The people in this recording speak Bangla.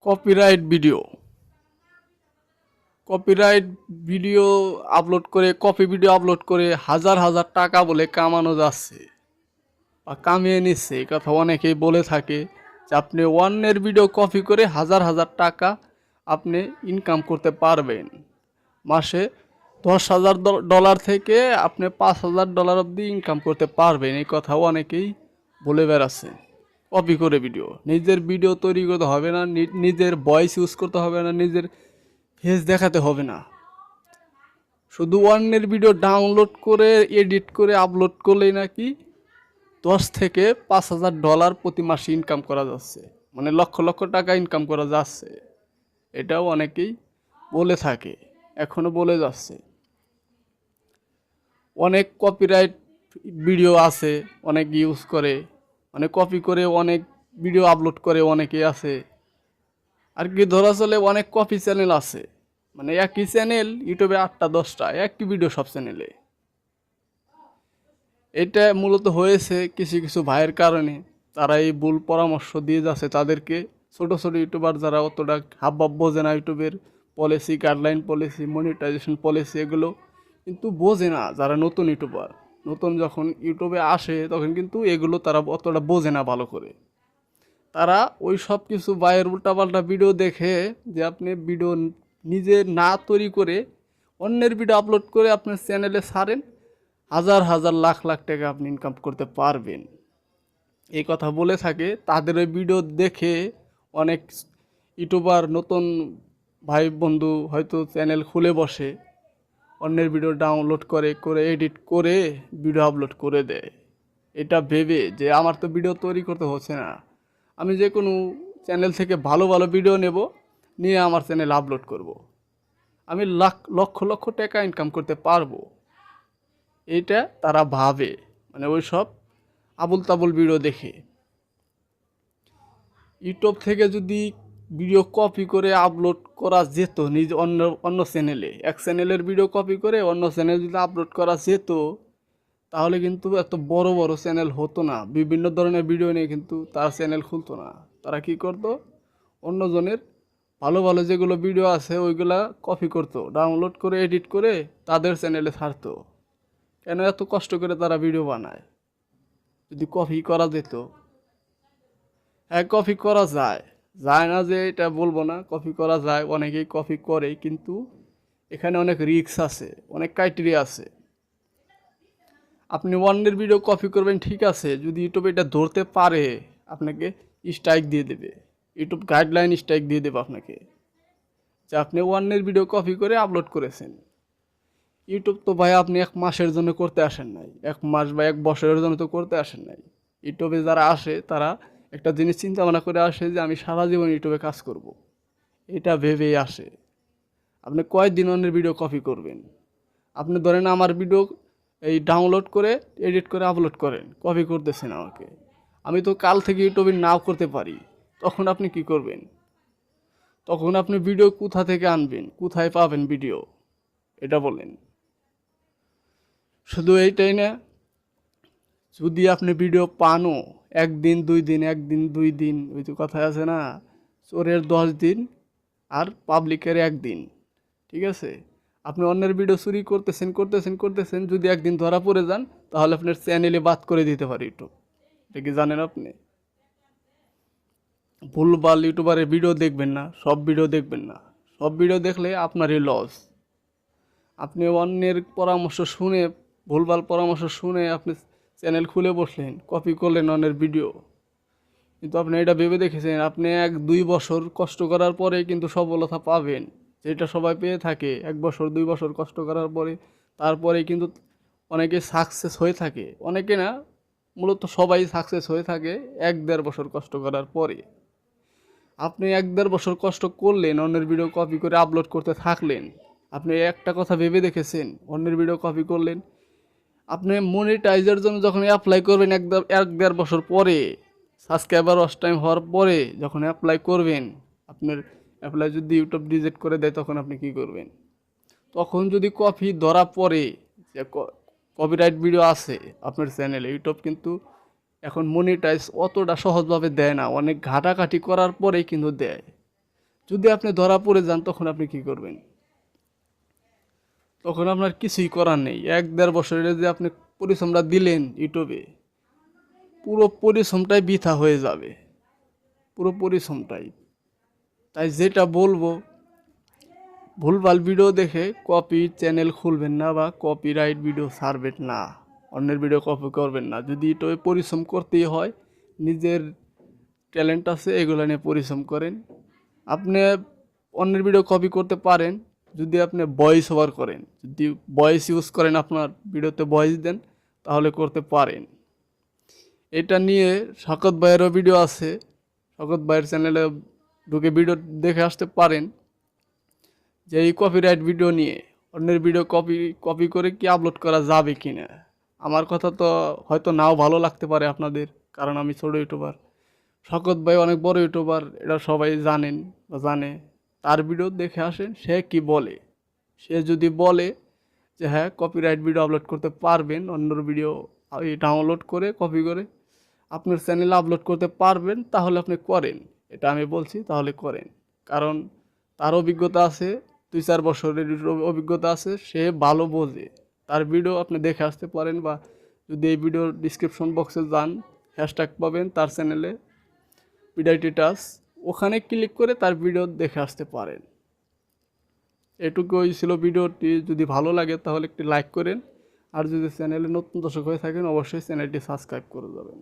Copyright video copyright video upload করে কপি ভিডিও আপলোড করে হাজার হাজার টাকা বলে কামানো যাচ্ছে বা কামিয়ে নিচ্ছে। এই কথা অনেকেই বলে থাকে যে আপনি অন্যের ভিডিও কপি করে হাজার হাজার টাকা আপনি ইনকাম করতে পারবেন। মাসে $10,000 থেকে আপনি $5,000 অবধি ইনকাম করতে পারবেন। এই কথাও অনেকেই বলে বেড়াচ্ছে। কপি করে ভিডিও, নিজের ভিডিও তৈরি করতে হবে না, নিজের ভয়েস ইউজ করতে হবে না, নিজের ফেস দেখাতে হবে না, শুধু অন্যের ভিডিও ডাউনলোড করে এডিট করে আপলোড করলেই নাকি $10,000 থেকে $5,000 প্রতি মাসে ইনকাম করা যাচ্ছে, মানে লক্ষ লক্ষ টাকা ইনকাম করা যাচ্ছে। এটাও অনেকেই বলে থাকে, এখনো বলে যাচ্ছে। অনেক কপিরাইট ভিডিও আছে, অনেক ইউজ করে, মানে কপি করে অনেক ভিডিও আপলোড করে অনেকে আছে। আর কি ধরা চলে অনেক কপি চ্যানেল আছে, মানে একই চ্যানেল ইউটিউবে 8টা 10টা একই ভিডিও সব চ্যানেলে। এটা মূলত হয়েছে কিছু কিছু ভাইয়ের কারণে, তারা এই ভুল পরামর্শ দিয়ে যাচ্ছে তাদেরকে। ছোট ছোট ইউটিউবার যারা অতটা হাবভাব বোঝে না, ইউটিউবের policy, guideline policy, monetization policy, এগুলো কিন্তু বোঝে না। যারা নতুন ইউটিউবার, নতুন যখন ইউটিউবে আসে তখন কিন্তু এগুলো তারা অতটা বোঝে না ভালো করে। তারা ওই সব কিছু বাইরের উল্টাপাল্টা ভিডিও দেখে, যে আপনি ভিডিও নিজে না তৈরি করে অন্যের ভিডিও আপলোড করে আপনার চ্যানেলে ছাড়েন, হাজার হাজার লাখ লাখ টাকা আপনি ইনকাম করতে পারবেন, এই কথা বলে থাকে। তাদের ওই ভিডিও দেখে অনেক ইউটিউবার, নতুন ভাই বন্ধু হয়তো চ্যানেল খুলে বসে, অন্যের ভিডিও ডাউনলোড করে করে এডিট করে ভিডিও আপলোড করে দেয়, এটা ভেবে যে আমার তো ভিডিও তৈরি করতে হচ্ছে না, আমি যে কোনো চ্যানেল থেকে ভালো ভালো ভিডিও নেব, নিয়ে আমার চ্যানেলে আপলোড করব, আমি লক্ষ লক্ষ টাকা ইনকাম করতে পারবো। এইটা তারা ভাবে, মানে ওই সব আবুল তাবুল ভিডিও দেখে। ইউটিউব থেকে যদি ভিডিও কপি করে আপলোড করা যেত নিজ অন্য অন্য চ্যানেলে, এক চ্যানেলের ভিডিও কপি করে অন্য চ্যানেল যদি আপলোড করা যেত, তাহলে কিন্তু এত বড় বড় চ্যানেল হতো না, বিভিন্ন ধরনের ভিডিও নিয়ে কিন্তু তার চ্যানেল খুলতো না। তারা কি করতো, অন্যজনের ভালো ভালো যেগুলো ভিডিও আছে ওইগুলা কপি করতো, ডাউনলোড করে এডিট করে তাদের চ্যানেলে ছাড়তো। কেন এত কষ্ট করে তারা ভিডিও বানায়? যদি কপি করা যেত। হ্যাঁ, কপি করা যায়, যায় না যে এটা বলবো না, কপি করা যায়, অনেকেই কপি করে, কিন্তু এখানে অনেক রিস্ক আছে, অনেক ক্রাইটেরিয়া আছে। আপনি অন্যের ভিডিও কপি করবেন ঠিক আছে, যদি ইউটিউব এটা ধরতে পারে আপনাকে স্ট্রাইক দিয়ে দেবে, ইউটিউব গাইডলাইন স্ট্রাইক দিয়ে দেবে আপনাকে, যে আপনি অন্যের ভিডিও কপি করে আপলোড করেছেন। ইউটিউব তো ভাই আপনি 1 মাসের জন্য করতে আসেন নাই, 1 মাস বা 1 বছরের জন্য তো করতে আসেন নাই। ইউটিউবে যারা আসে তারা একটা জিনিস চিন্তা ভাবনা করে আসে যে আমি সারা জীবন ইউটিউবে কাজ করব, এটা ভেবেই আসে। আপনি কয়েকদিন অন্যের ভিডিও কপি করবেন? আপনি ধরেন আমার ভিডিও এই ডাউনলোড করে এডিট করে আপলোড করেন, কপি করতেছেন আমাকে, আমি তো কাল থেকে ইউটিউবে নাও করতে পারি, তখন আপনি কি করবেন? তখন আপনি ভিডিও কোথা থেকে আনবেন, কোথায় পাবেন ভিডিও, এটা বলেন। শুধু এইটাই না, যদি আপনি ভিডিও পানও, 1 দিন 2 দিন, 1 দিন 2 দিন, ওই যে কথায় আছে না, চোরের 10 দিন আর পাবলিকের 1 দিন, ঠিক আছে? আপনি অন্যের ভিডিও চুরি করতেছেন করতেছেন করতেছেন, যদি একদিন ধরা পড়ে যান, তাহলে আপনার চ্যানেলে বাদ করে দিতে পারে ইউটিউব। এটা কি জানেন আপনি? ভুলভাল ইউটিউবারের ভিডিও দেখবেন না, সব ভিডিও দেখবেন না, সব ভিডিও দেখলে আপনারই লস। আপনি অন্যের পরামর্শ শুনে, ভুলভাল পরামর্শ শুনে আপনি চ্যানেল খুলে বসলেন, কপি করলেন অন্যের ভিডিও, কিন্তু আপনি এটা ভেবে দেখেছেন আপনি 1-2 বছর কষ্ট করার পরে কিন্তু সফলতা পাবেন, যেটা সবাই পেয়ে থাকে 1 বছর 2 বছর কষ্ট করার পরে, তারপরে কিন্তু অনেকে সাকসেস হয়ে থাকে, অনেকে না, মূলত সবাই সাকসেস হয়ে থাকে 1-1.5 বছর কষ্ট করার পরে। আপনি 1-1.5 বছর কষ্ট করলেন, অন্যের ভিডিও কপি করে আপলোড করতে থাকলেন, আপনি একটা কথা ভেবে দেখেছেন, অন্যের ভিডিও কপি করলেন, আপনি মনিটাইজার জন্য যখন অ্যাপ্লাই করবেন 1-1.5 বছর পরে, সাবস্ক্রাইবার ওয়াচ টাইম হওয়ার পরে যখন অ্যাপ্লাই করবেন, আপনার অ্যাপ্লাই যদি ইউটিউব রিজেক্ট করে দেয়, তখন আপনি কি করবেন? তখন যদি কপি ধরা পড়ে যে কপিরাইট ভিডিও আছে আপনার চ্যানেলে, ইউটিউব কিন্তু এখন মনিটাইজ অতটা সহজভাবে দেয় না, অনেক ঘাটাঘাটি করার পরেই কিন্তু দেয়। যদি আপনি ধরা পড়ে যান তখন আপনি কি করবেন? তখন আপনার কিছুই করার নেই। 1-1.5 বছরের যে আপনি পরিশ্রমটা দিলেন ইউটিউবে, পুরো পরিশ্রমটাই বৃথা হয়ে যাবে, পুরো পরিশ্রমটাই। তাই যেটা বলবো, ভুলভাল ভিডিও দেখে কপি চ্যানেল খুলবেন না বা কপিরাইট ভিডিও ছাড়বেন না, অন্যের ভিডিও কপি করবেন না। যদি ইউটিউবে পরিশ্রম করতেই হয়, নিজের ট্যালেন্ট আছে এগুলো নিয়ে পরিশ্রম করেন। আপনি অন্যের ভিডিও কপি করতে পারেন যদি আপনি ভয়েস ওভার করেন, যদি ভয়েস ইউজ করেন, আপনার ভিডিওতে ভয়েস দেন, তাহলে করতে পারেন। এটা নিয়ে শওকত ভাইয়েরও ভিডিও আছে, শওকত ভাইয়ের চ্যানেলে ঢুকে ভিডিও দেখে আসতে পারেন যে এই কপিরাইট ভিডিও নিয়ে অন্যের ভিডিও কপি করে কি আপলোড করা যাবে কি না। আমার কথা তো হয়তো নাও ভালো লাগতে পারে আপনাদের, কারণ আমি ছোটো ইউটিউবার। শওকত ভাই অনেক বড় ইউটিউবার, এটা সবাই জানেন বা জানে। তার ভিডিও দেখে আসেন, সে কি বলে। সে যদি বলে যে হ্যাঁ কপিরাইট ভিডিও আপলোড করতে পারবেন, অন্যর ভিডিও ডাউনলোড করে কপি করে আপনার চ্যানেলে আপলোড করতে পারবেন, তাহলে আপনি করেন। এটা আমি বলছি, তাহলে করেন। কারণ তার অভিজ্ঞতা আছে, 2-4 বছরের অভিজ্ঞতা আছে, সে ভালো বোঝে। তার ভিডিও আপনি দেখে আসতে পারেন, বা যদি এই ভিডিওর ডিসক্রিপশন বক্সে যান, হ্যাশট্যাগ পাবেন তার চ্যানেলে পিডিআইটি টাচ, ওখানে ক্লিক করে তার ভিডিও দেখে আসতে পারেন। এটুকুই ছিল ভিডিওটি। যদি ভালো লাগে তাহলে একটি লাইক করেন, আর যদি চ্যানেলে নতুন দর্শক হয়ে থাকেন অবশ্যই চ্যানেলটি সাবস্ক্রাইব করে যাবেন।